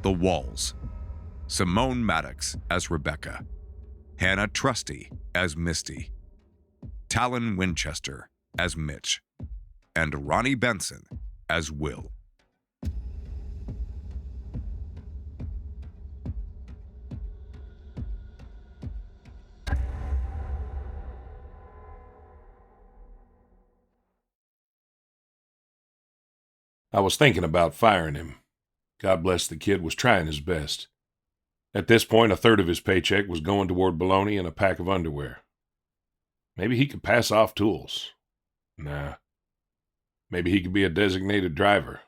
The Walls. Simone Maddox as Rebecca. Hannah Trusty as Misty. Talen Winchester as Mitch. And Ronnie Benson as Will. I was thinking about firing him. God bless the kid was trying his best. At this point, a third of his paycheck was going toward bologna and a pack of underwear. Maybe he could pass off tools. Nah. Maybe he could be a designated driver.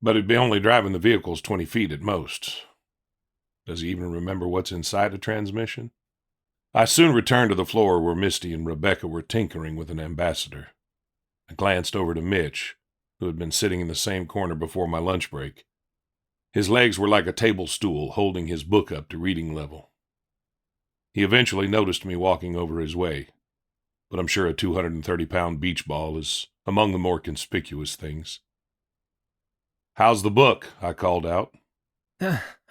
But he'd be only driving the vehicles 20 feet at most. Does he even remember what's inside a transmission? I soon returned to the floor where Misty and Rebecca were tinkering with an ambassador. I glanced over to Mitch, who had been sitting in the same corner before my lunch break. His legs were like a table stool, holding his book up to reading level. He eventually noticed me walking over his way, but I'm sure a 230-pound beach ball is among the more conspicuous things. "How's the book?" I called out.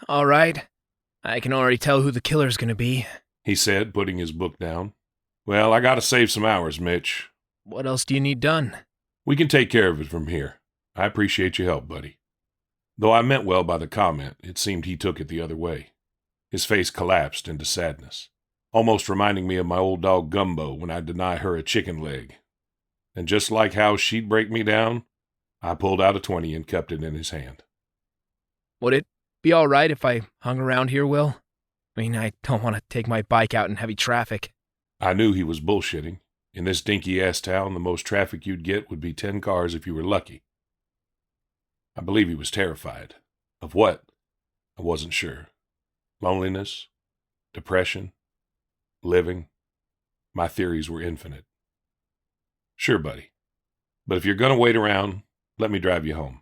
All right. I can already tell who the killer's gonna be, he said, putting his book down. "Well, I gotta save some hours, Mitch." What else do you need done? "We can take care of it from here. I appreciate your help, buddy." Though I meant well by the comment, it seemed he took it the other way. His face collapsed into sadness, almost reminding me of my old dog Gumbo when I'd deny her a chicken leg. And just like how she'd break me down, I pulled out a 20 and cupped it in his hand. Would it be all right if I hung around here, Will? I mean, I don't want to take my bike out in heavy traffic. I knew he was bullshitting. In this dinky-ass town, the most traffic you'd get would be 10 cars if you were lucky. I believe he was terrified. Of what? I wasn't sure. Loneliness? Depression? Living? My theories were infinite. "Sure, buddy. But if you're going to wait around, let me drive you home."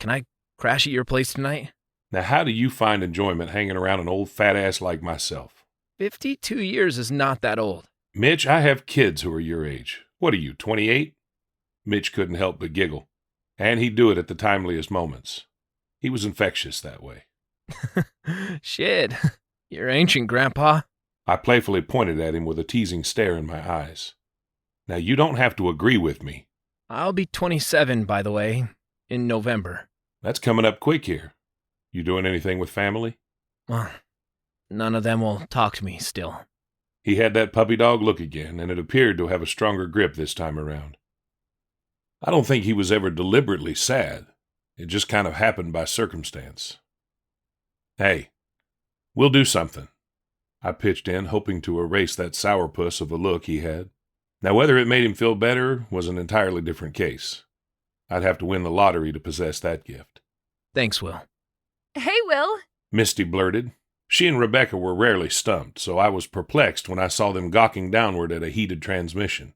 Can I crash at your place tonight? Now, how do you find enjoyment hanging around an old fat ass like myself? 52 years is not that old. Mitch, I have kids who are your age. What are you, 28? Mitch couldn't help but giggle. And he'd do it at the timeliest moments. He was infectious that way. Shit, you're ancient, Grandpa. I playfully pointed at him with a teasing stare in my eyes. Now, you don't have to agree with me. I'll be 27, by the way, in November. That's coming up quick here. You doing anything with family? Well, none of them will talk to me still. He had that puppy dog look again, and it appeared to have a stronger grip this time around. I don't think he was ever deliberately sad. It just kind of happened by circumstance. "Hey, we'll do something." I pitched in, hoping to erase that sourpuss of a look he had. Now, whether it made him feel better was an entirely different case. I'd have to win the lottery to possess that gift. Thanks, Will. Hey, Will. Misty blurted. She and Rebecca were rarely stumped, so I was perplexed when I saw them gawking downward at a heated transmission.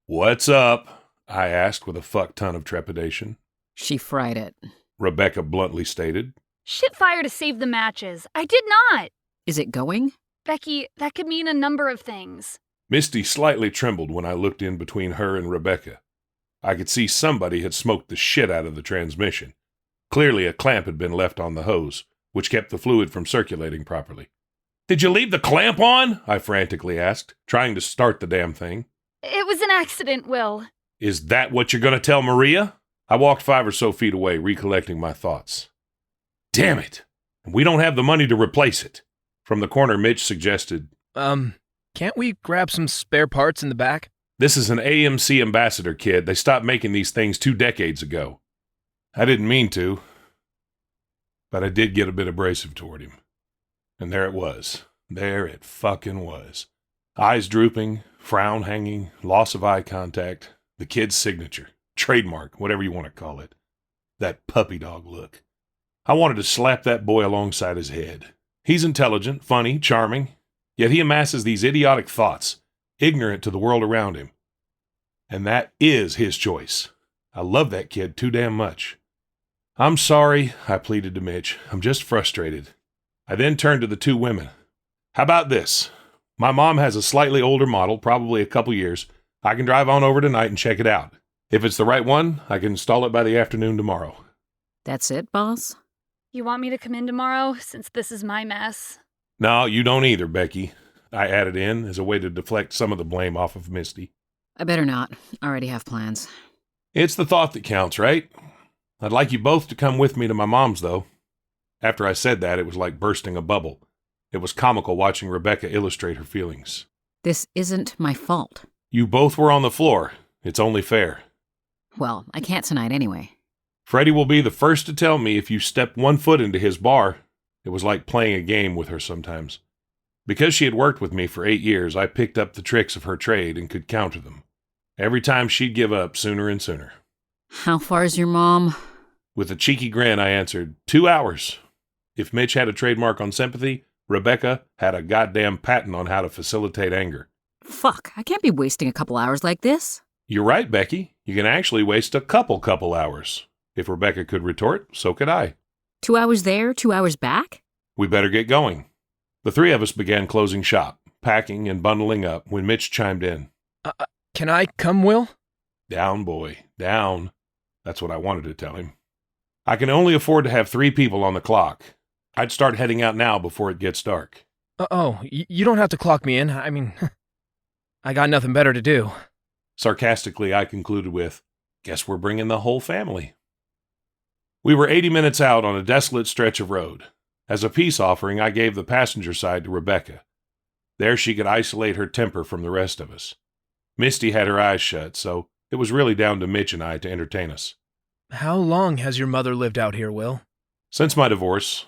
"What's up?" I asked with a fuck ton of trepidation. "She fried it," Rebecca bluntly stated. Shit fire to save the matches. I did not. "Is it going?" Becky, that could mean a number of things. Misty slightly trembled when I looked in between her and Rebecca. I could see somebody had smoked the shit out of the transmission. Clearly a clamp had been left on the hose, which kept the fluid from circulating properly. "Did you leave the clamp on?" I frantically asked, trying to start the damn thing. It was an accident, Will. "Is that what you're going to tell Maria?" I walked 5 or so feet away, recollecting my thoughts. "Damn it! We don't have the money to replace it." From the corner, Mitch suggested, Can't we grab some spare parts in the back? "This is an AMC Ambassador, kid. They stopped making these things 2 decades ago." I didn't mean to, but I did get a bit abrasive toward him. And there it was. There it fucking was. Eyes drooping, frown hanging, loss of eye contact, the kid's signature, trademark, whatever you want to call it. That puppy dog look. I wanted to slap that boy alongside his head. He's intelligent, funny, charming, yet he amasses these idiotic thoughts, ignorant to the world around him. And that is his choice. I love that kid too damn much. "I'm sorry," I pleaded to Mitch. "I'm just frustrated." I then turned to the 2 women. "How about this? My mom has a slightly older model, probably a couple years. I can drive on over tonight and check it out. If it's the right one, I can install it by the afternoon tomorrow." "That's it, boss?" You want me to come in tomorrow, since this is my mess? No, you don't either, Becky. I added in as a way to deflect some of the blame off of Misty. I better not. I already have plans. It's the thought that counts, right? I'd like you both to come with me to my mom's, though. After I said that, it was like bursting a bubble. It was comical watching Rebecca illustrate her feelings. This isn't my fault. You both were on the floor. It's only fair. Well, I can't tonight anyway. Freddie will be the first to tell me if you stepped one foot into his bar. It was like playing a game with her sometimes. Because she had worked with me for 8 years, I picked up the tricks of her trade and could counter them. Every time she'd give up sooner and sooner. How far is your mom? With a cheeky grin, I answered, 2 hours. If Mitch had a trademark on sympathy, Rebecca had a goddamn patent on how to facilitate anger. Fuck, I can't be wasting a couple hours like this. You're right, Becky. You can actually waste a couple hours. If Rebecca could retort, so could I. 2 hours there, 2 hours back? We better get going. The three of us began closing shop, packing and bundling up when Mitch chimed in. Can I come, Will? Down, boy, down. That's what I wanted to tell him. I can only afford to have 3 people on the clock. I'd start heading out now before it gets dark. You don't have to clock me in. I mean, I got nothing better to do. Sarcastically, I concluded with, guess we're bringing the whole family. We were 80 minutes out on a desolate stretch of road. As a peace offering, I gave the passenger side to Rebecca. There she could isolate her temper from the rest of us. Misty had her eyes shut, so it was really down to Mitch and I to entertain us. How long has your mother lived out here, Will? Since my divorce,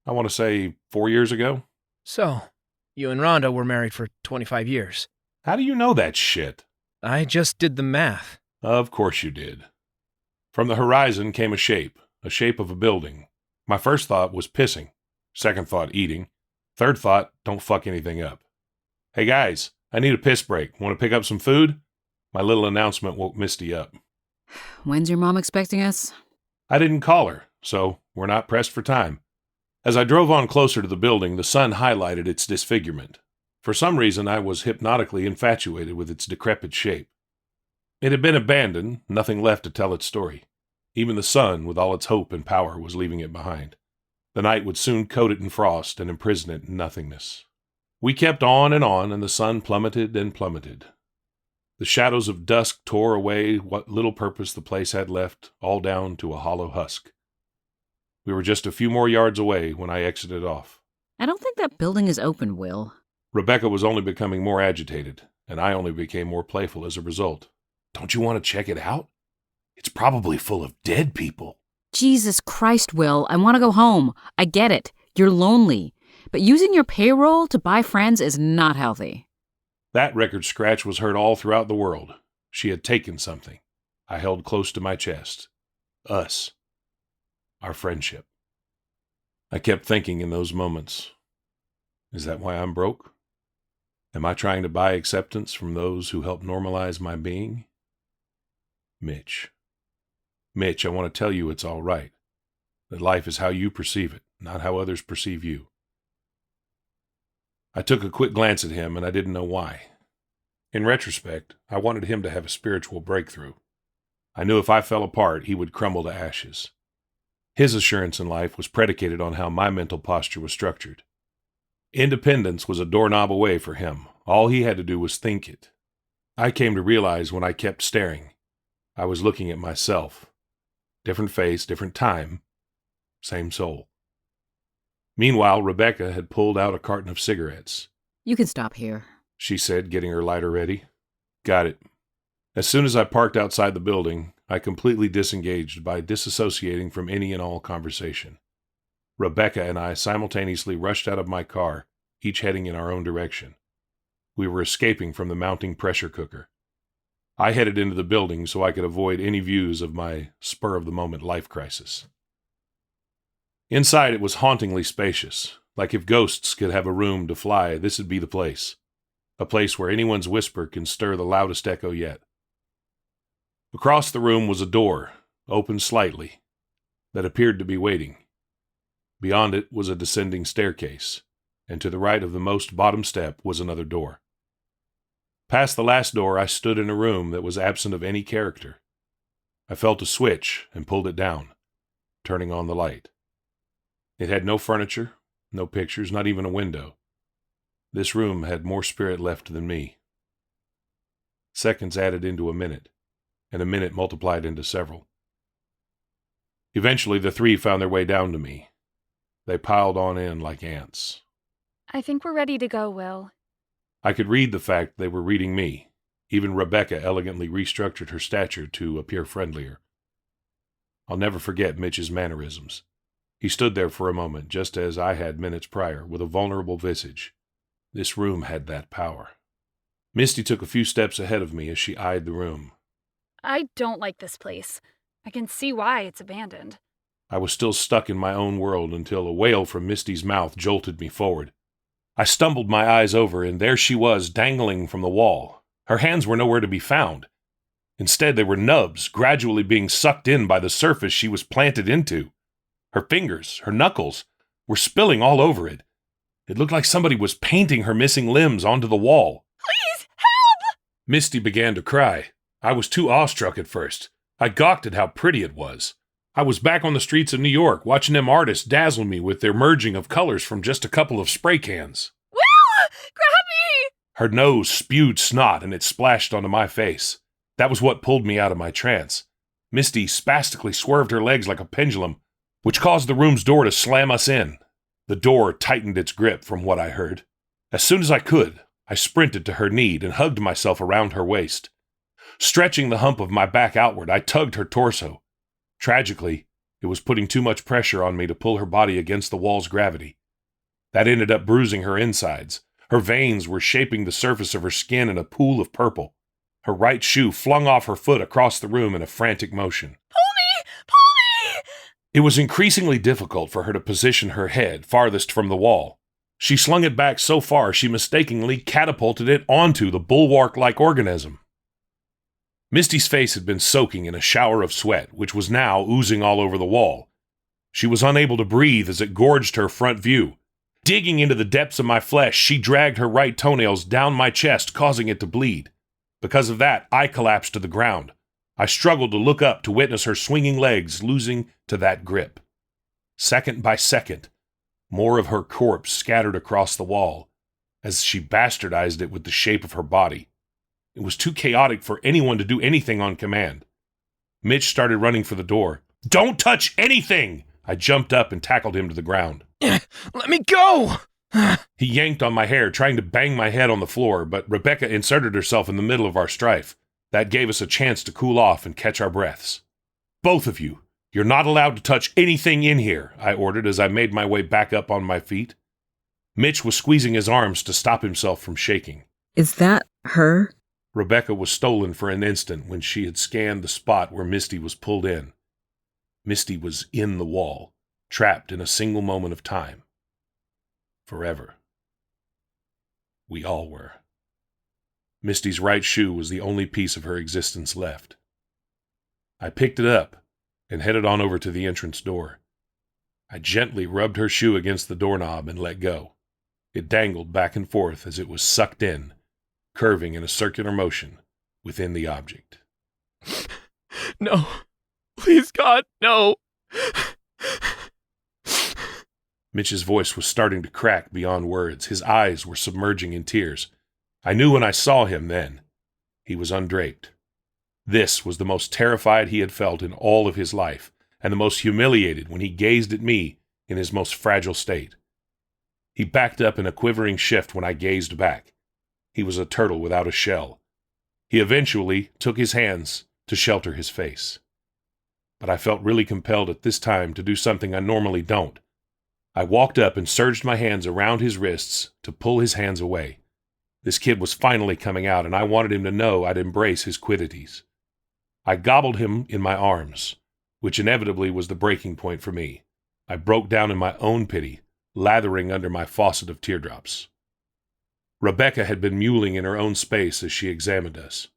I want to say 4 years ago. So, you and Rhonda were married for 25 years. How do you know that shit? I just did the math. Of course you did. From the horizon came a shape of a building. My first thought was pissing. Second thought, eating. Third thought, don't fuck anything up. Hey guys, I need a piss break. Want to pick up some food? My little announcement woke Misty up. When's your mom expecting us? I didn't call her, so we're not pressed for time. As I drove on closer to the building, the sun highlighted its disfigurement. For some reason, I was hypnotically infatuated with its decrepit shape. It had been abandoned, nothing left to tell its story. Even the sun, with all its hope and power, was leaving it behind. The night would soon coat it in frost and imprison it in nothingness. We kept on, and the sun plummeted and plummeted. The shadows of dusk tore away what little purpose the place had left, all down to a hollow husk. We were just a few more yards away when I exited off. I don't think that building is open, Will. Rebecca was only becoming more agitated, and I only became more playful as a result. Don't you want to check it out? It's probably full of dead people. Jesus Christ, Will, I want to go home. I get it. You're lonely. But using your payroll to buy friends is not healthy. That record scratch was heard all throughout the world. She had taken something. I held close to my chest. Us. Our friendship. I kept thinking in those moments, is that why I'm broke? Am I trying to buy acceptance from those who help normalize my being? Mitch. Mitch, I want to tell you it's all right. That life is how you perceive it, not how others perceive you. I took a quick glance at him, and I didn't know why. In retrospect, I wanted him to have a spiritual breakthrough. I knew if I fell apart, he would crumble to ashes. His assurance in life was predicated on how my mental posture was structured. Independence was a doorknob away for him. All he had to do was think it. I came to realize when I kept staring, I was looking at myself. Different face, different time, same soul. Meanwhile, Rebecca had pulled out a carton of cigarettes. You can stop here, She said, getting her lighter ready. Got it. As soon as I parked outside the building, I completely disengaged by disassociating from any and all conversation. Rebecca and I simultaneously rushed out of my car, each heading in our own direction. We were escaping from the mounting pressure cooker. I headed into the building so I could avoid any views of my spur-of-the-moment life crisis. Inside, it was hauntingly spacious. Like if ghosts could have a room to fly, this would be the place. A place where anyone's whisper can stir the loudest echo yet. Across the room was a door, open slightly, that appeared to be waiting. Beyond it was a descending staircase, and to the right of the most bottom step was another door. Past the last door, I stood in a room that was absent of any character. I felt a switch and pulled it down, turning on the light. It had no furniture, no pictures, not even a window. This room had more spirit left than me. Seconds added into a minute, and a minute multiplied into several. Eventually, the three found their way down to me. They piled on in like ants. I think we're ready to go, Will. I could read the fact they were reading me. Even Rebecca elegantly restructured her stature to appear friendlier. I'll never forget Mitch's mannerisms. He stood there for a moment, just as I had minutes prior, with a vulnerable visage. This room had that power. Misty took a few steps ahead of me as she eyed the room. I don't like this place. I can see why it's abandoned. I was still stuck in my own world until a wail from Misty's mouth jolted me forward. I stumbled my eyes over, and there she was, dangling from the wall. Her hands were nowhere to be found. Instead, they were nubs, gradually being sucked in by the surface she was planted into. Her fingers, her knuckles, were spilling all over it. It looked like somebody was painting her missing limbs onto the wall. Please, help! Misty began to cry. I was too awestruck at first. I gawked at how pretty it was. I was back on the streets of New York, watching them artists dazzle me with their merging of colors from just a couple of spray cans. Will! Grab me! Her nose spewed snot, and it splashed onto my face. That was what pulled me out of my trance. Misty spastically swerved her legs like a pendulum, which caused the room's door to slam us in. The door tightened its grip from what I heard. As soon as I could, I sprinted to her knee and hugged myself around her waist. Stretching the hump of my back outward, I tugged her torso. Tragically, it was putting too much pressure on me to pull her body against the wall's gravity. That ended up bruising her insides. Her veins were shaping the surface of her skin in a pool of purple. Her right shoe flung off her foot across the room in a frantic motion. Pull me! Pull me! It was increasingly difficult for her to position her head farthest from the wall. She slung it back so far she mistakenly catapulted it onto the bulwark-like organism. Misty's face had been soaking in a shower of sweat, which was now oozing all over the wall. She was unable to breathe as it gorged her front view. Digging into the depths of my flesh, she dragged her right toenails down my chest, causing it to bleed. Because of that, I collapsed to the ground. I struggled to look up to witness her swinging legs losing to that grip. Second by second, more of her corpse scattered across the wall as she bastardized it with the shape of her body. It was too chaotic for anyone to do anything on command. Mitch started running for the door. "Don't touch anything!" I jumped up and tackled him to the ground. Let me go! He yanked on my hair, trying to bang my head on the floor, but Rebecca inserted herself in the middle of our strife. That gave us a chance to cool off and catch our breaths. "Both of you, you're not allowed to touch anything in here," I ordered as I made my way back up on my feet. Mitch was squeezing his arms to stop himself from shaking. Is that her? Rebecca was stolen for an instant when she had scanned the spot where Misty was pulled in. Misty was in the wall, trapped in a single moment of time. Forever. We all were. Misty's right shoe was the only piece of her existence left. I picked it up and headed on over to the entrance door. I gently rubbed her shoe against the doorknob and let go. It dangled back and forth as it was sucked in, curving in a circular motion within the object. No. Please, God, no. Mitch's voice was starting to crack beyond words. His eyes were submerging in tears. I knew when I saw him then. He was undraped. This was the most terrified he had felt in all of his life, and the most humiliated when he gazed at me in his most fragile state. He backed up in a quivering shift when I gazed back. He was a turtle without a shell. He eventually took his hands to shelter his face. But I felt really compelled at this time to do something I normally don't. I walked up and surged my hands around his wrists to pull his hands away. This kid was finally coming out, and I wanted him to know I'd embrace his quiddities. I gobbled him in my arms, which inevitably was the breaking point for me. I broke down in my own pity, lathering under my faucet of teardrops. Rebecca had been mewling in her own space as she examined us.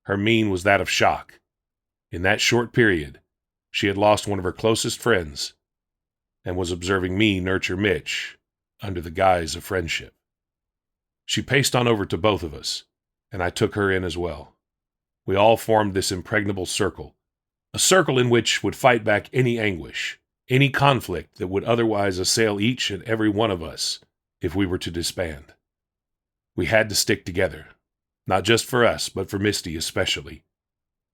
Her mien was that of shock. In that short period, she had lost one of her closest friends and was observing me nurture Mitch under the guise of friendship. She paced on over to both of us, and I took her in as well. We all formed this impregnable circle, a circle in which would fight back any anguish, any conflict that would otherwise assail each and every one of us if we were to disband. We had to stick together, not just for us, but for Misty especially.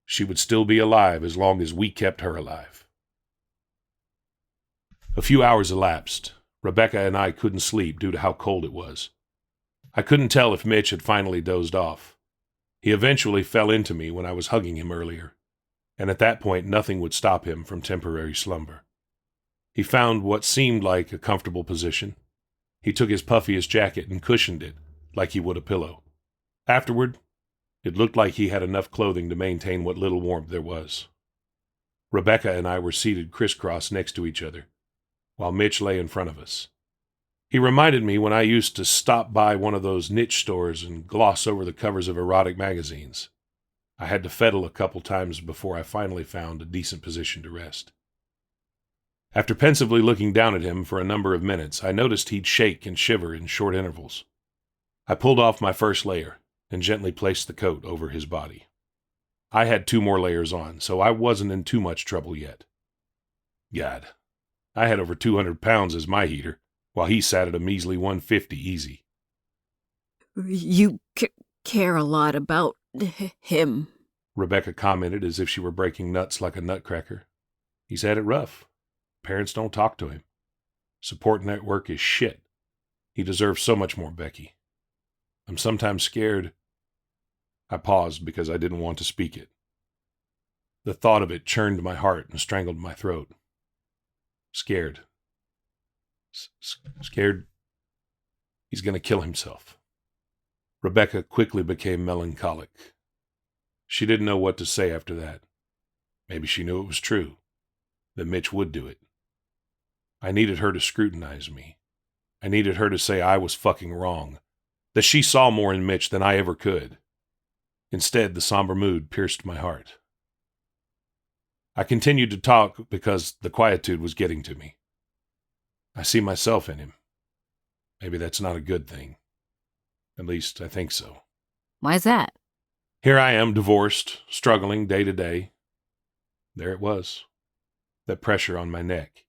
She would still be alive as long as we kept her alive. A few hours elapsed. Rebecca and I couldn't sleep due to how cold it was. I couldn't tell if Mitch had finally dozed off. He eventually fell into me when I was hugging him earlier, and at that point nothing would stop him from temporary slumber. He found what seemed like a comfortable position. He took his puffiest jacket and cushioned it like he would a pillow. Afterward, it looked like he had enough clothing to maintain what little warmth there was. Rebecca and I were seated crisscross next to each other, while Mitch lay in front of us. He reminded me when I used to stop by one of those niche stores and gloss over the covers of erotic magazines. I had to fiddle a couple times before I finally found a decent position to rest. After pensively looking down at him for a number of minutes, I noticed he'd shake and shiver in short intervals. I pulled off my first layer and gently placed the coat over his body. I had 2 more layers on, so I wasn't in too much trouble yet. God, I had over 200 pounds as my heater, while he sat at a measly 150 easy. You care a lot about him, Rebecca commented as if she were breaking nuts like a nutcracker. He's had it rough. Parents don't talk to him. Support network is shit. He deserves so much more, Becky. I'm sometimes scared. I paused because I didn't want to speak it. The thought of it churned my heart and strangled my throat. Scared. Scared he's going to kill himself. Rebecca quickly became melancholic. She didn't know what to say after that. Maybe she knew it was true, that Mitch would do it. I needed her to scrutinize me. I needed her to say I was fucking wrong, that she saw more in Mitch than I ever could. Instead, the somber mood pierced my heart. I continued to talk because the quietude was getting to me. I see myself in him. Maybe that's not a good thing. At least, I think so. Why's that? Here I am, divorced, struggling day to day. There it was. That pressure on my neck.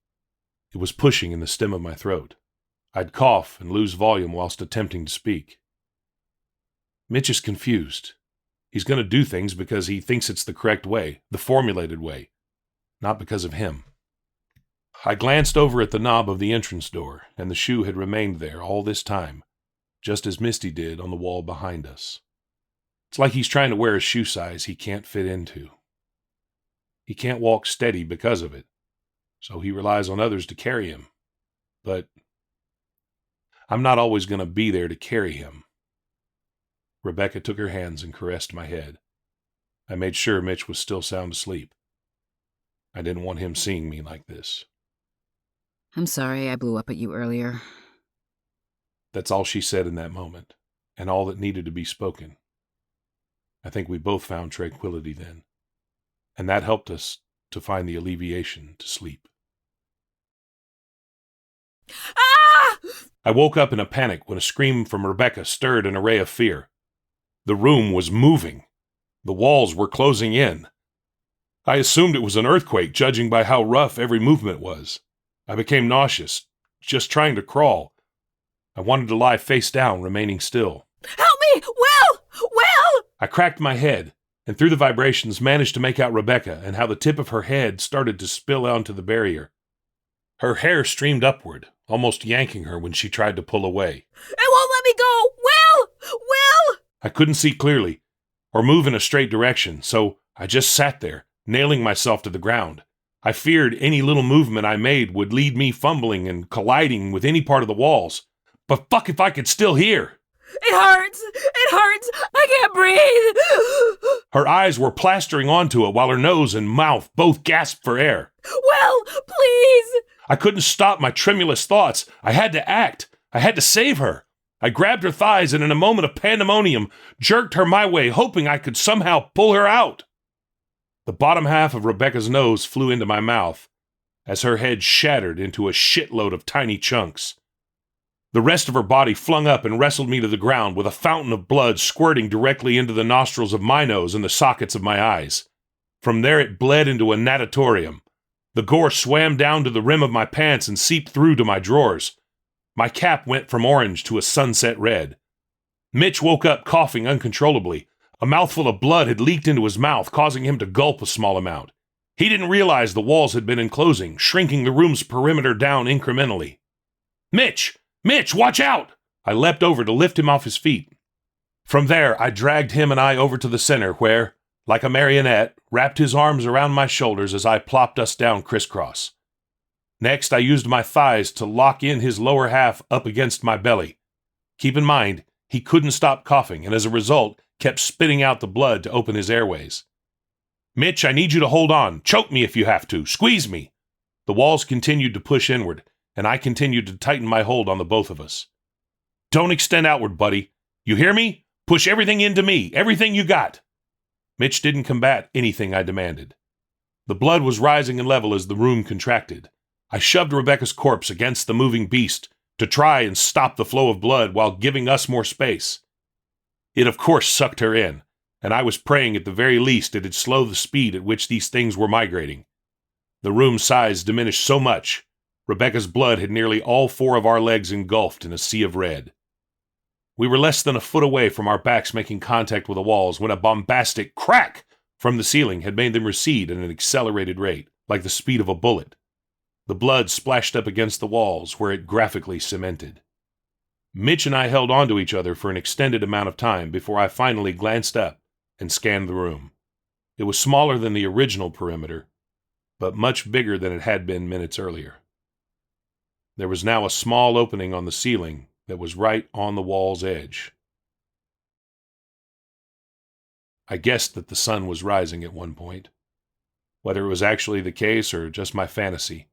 It was pushing in the stem of my throat. I'd cough and lose volume whilst attempting to speak. Mitch is confused. He's going to do things because he thinks it's the correct way, the formulated way, not because of him. I glanced over at the knob of the entrance door, and the shoe had remained there all this time, just as Misty did on the wall behind us. It's like he's trying to wear a shoe size he can't fit into. He can't walk steady because of it, so he relies on others to carry him. But I'm not always going to be there to carry him. Rebecca took her hands and caressed my head. I made sure Mitch was still sound asleep. I didn't want him seeing me like this. I'm sorry I blew up at you earlier. That's all she said in that moment, and all that needed to be spoken. I think we both found tranquility then, and that helped us to find the alleviation to sleep. Ah! I woke up in a panic when a scream from Rebecca stirred an array of fear. The room was moving. The walls were closing in. I assumed it was an earthquake, judging by how rough every movement was. I became nauseous, just trying to crawl. I wanted to lie face down, remaining still. Help me! Will! I cracked my head, and through the vibrations managed to make out Rebecca and how the tip of her head started to spill onto the barrier. Her hair streamed upward, almost yanking her when she tried to pull away. It won't let me go! Will! I couldn't see clearly, or move in a straight direction, so I just sat there, nailing myself to the ground. I feared any little movement I made would lead me fumbling and colliding with any part of the walls. But fuck if I could still hear. It hurts! I can't breathe! Her eyes were plastering onto it while her nose and mouth both gasped for air. Will, please! I couldn't stop my tremulous thoughts. I had to act. I had to save her. I grabbed her thighs and in a moment of pandemonium, jerked her my way, hoping I could somehow pull her out. The bottom half of Rebecca's nose flew into my mouth as her head shattered into a shitload of tiny chunks. The rest of her body flung up and wrestled me to the ground with a fountain of blood squirting directly into the nostrils of my nose and the sockets of my eyes. From there it bled into a natatorium, The gore swam down to the rim of my pants and seeped through to my drawers. My cap went from orange to a sunset red. Mitch woke up coughing uncontrollably. A mouthful of blood had leaked into his mouth, causing him to gulp a small amount. He didn't realize the walls had been enclosing, shrinking the room's perimeter down incrementally. Mitch! Mitch, watch out! I leapt over to lift him off his feet. From there, I dragged him and I over to the center where, like a marionette, wrapped his arms around my shoulders as I plopped us down crisscross. Next, I used my thighs to lock in his lower half up against my belly. Keep in mind, he couldn't stop coughing and as a result, kept spitting out the blood to open his airways. Mitch, I need you to hold on. Choke me if you have to. Squeeze me. The walls continued to push inward, and I continued to tighten my hold on the both of us. Don't extend outward, buddy. You hear me? Push everything into me. Everything you got. Mitch didn't combat anything I demanded. The blood was rising in level as the room contracted. I shoved Rebecca's corpse against the moving beast to try and stop the flow of blood while giving us more space. It, of course, sucked her in, and I was praying at the very least it'd slow the speed at which these things were migrating. The room's size diminished so much, Rebecca's blood had nearly all 4 of our legs engulfed in a sea of red. We were less than a foot away from our backs making contact with the walls when a bombastic crack from the ceiling had made them recede at an accelerated rate, like the speed of a bullet. The blood splashed up against the walls where it graphically cemented. Mitch and I held on to each other for an extended amount of time before I finally glanced up and scanned the room. It was smaller than the original perimeter, but much bigger than it had been minutes earlier. There was now a small opening on the ceiling that was right on the wall's edge. I guessed that the sun was rising at one point. Whether it was actually the case or just my fantasy,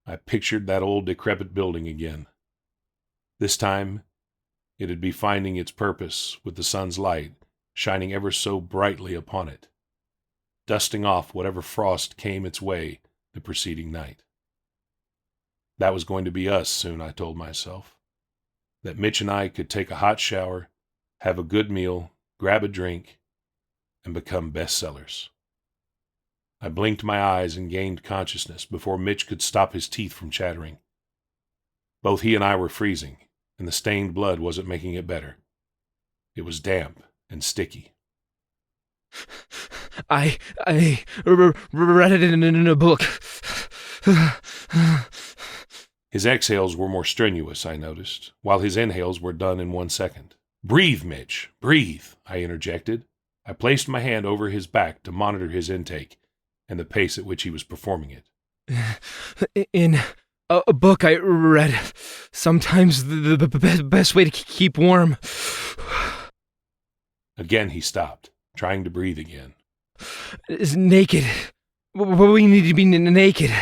I pictured that old decrepit building again. This time, it'd be finding its purpose with the sun's light shining ever so brightly upon it, dusting off whatever frost came its way the preceding night. That was going to be us soon, I told myself. That Mitch and I could take a hot shower, have a good meal, grab a drink, and become bestsellers. I blinked my eyes and gained consciousness before Mitch could stop his teeth from chattering. Both he and I were freezing, and the stained blood wasn't making it better. It was damp and sticky. I read it in a book. His exhales were more strenuous, I noticed, while his inhales were done in 1 second. Breathe, Mitch, breathe, I interjected. I placed my hand over his back to monitor his intake and the pace at which he was performing it. In a book I read, sometimes the best way to keep warm. Again he stopped, trying to breathe again. Is naked. We need to be naked.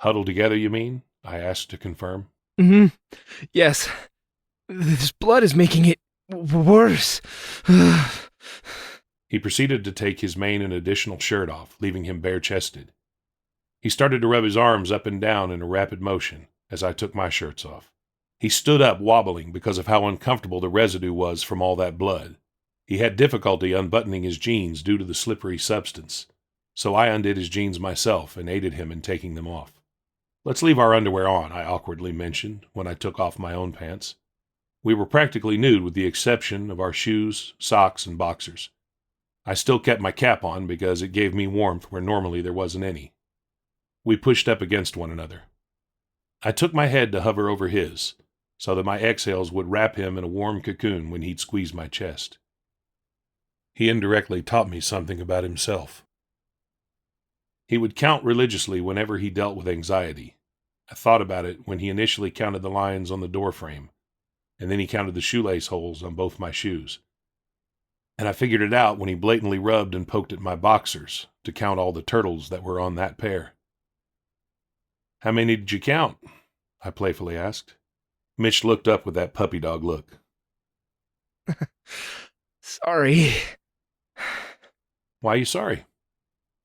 Huddled together, you mean? I asked to confirm. Mm-hmm. Yes. This blood is making it worse. He proceeded to take his main and additional shirt off, leaving him bare-chested. He started to rub his arms up and down in a rapid motion as I took my shirts off. He stood up wobbling because of how uncomfortable the residue was from all that blood. He had difficulty unbuttoning his jeans due to the slippery substance, so I undid his jeans myself and aided him in taking them off. Let's leave our underwear on, I awkwardly mentioned when I took off my own pants. We were practically nude with the exception of our shoes, socks, and boxers. I still kept my cap on because it gave me warmth where normally there wasn't any. We pushed up against one another. I took my head to hover over his, so that my exhales would wrap him in a warm cocoon when he'd squeeze my chest. He indirectly taught me something about himself. He would count religiously whenever he dealt with anxiety. I thought about it when he initially counted the lines on the door frame, and then he counted the shoelace holes on both my shoes. And I figured it out when he blatantly rubbed and poked at my boxers to count all the turtles that were on that pair. How many did you count? I playfully asked. Mitch looked up with that puppy dog look. Sorry. Why are you sorry?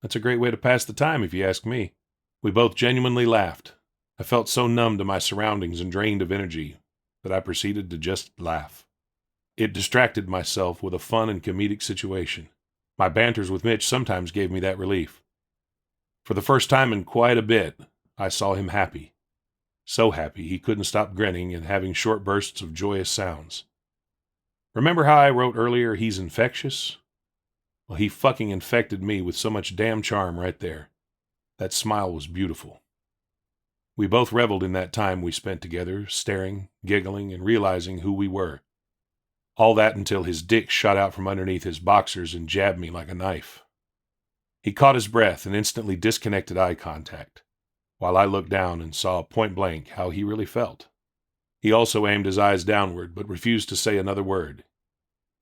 That's a great way to pass the time if you ask me. We both genuinely laughed. I felt so numb to my surroundings and drained of energy that I proceeded to just laugh. It distracted myself with a fun and comedic situation. My banters with Mitch sometimes gave me that relief. For the first time in quite a bit, I saw him happy. So happy he couldn't stop grinning and having short bursts of joyous sounds. Remember how I wrote earlier he's infectious? Well, he fucking infected me with so much damn charm right there. That smile was beautiful. We both reveled in that time we spent together, staring, giggling, and realizing who we were. All that until his dick shot out from underneath his boxers and jabbed me like a knife. He caught his breath and instantly disconnected eye contact, while I looked down and saw point blank how he really felt. He also aimed his eyes downward, but refused to say another word.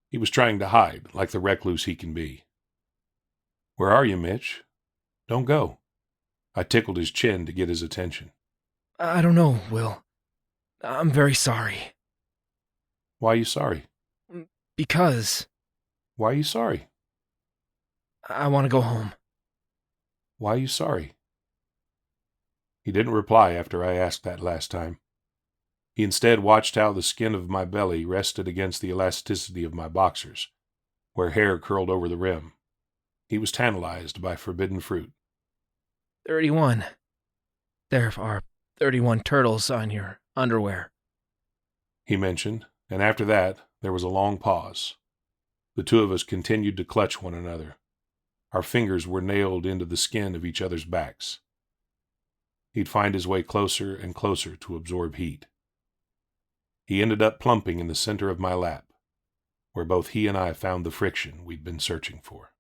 He was trying to hide, like the recluse he can be. "Where are you, Mitch? Don't go." I tickled his chin to get his attention. I don't know, Will. I'm very sorry. "Why are you sorry?" Because "Why are you sorry?" I want to go home. "Why are you sorry?" He didn't reply after I asked that last time. He instead watched how the skin of my belly rested against the elasticity of my boxers, where hair curled over the rim. He was tantalized by forbidden fruit. 31. There are 31 turtles on your underwear, he mentioned, and after that there was a long pause. The two of us continued to clutch one another. Our fingers were nailed into the skin of each other's backs. He'd find his way closer and closer to absorb heat. He ended up plumping in the center of my lap, where both he and I found the friction we'd been searching for.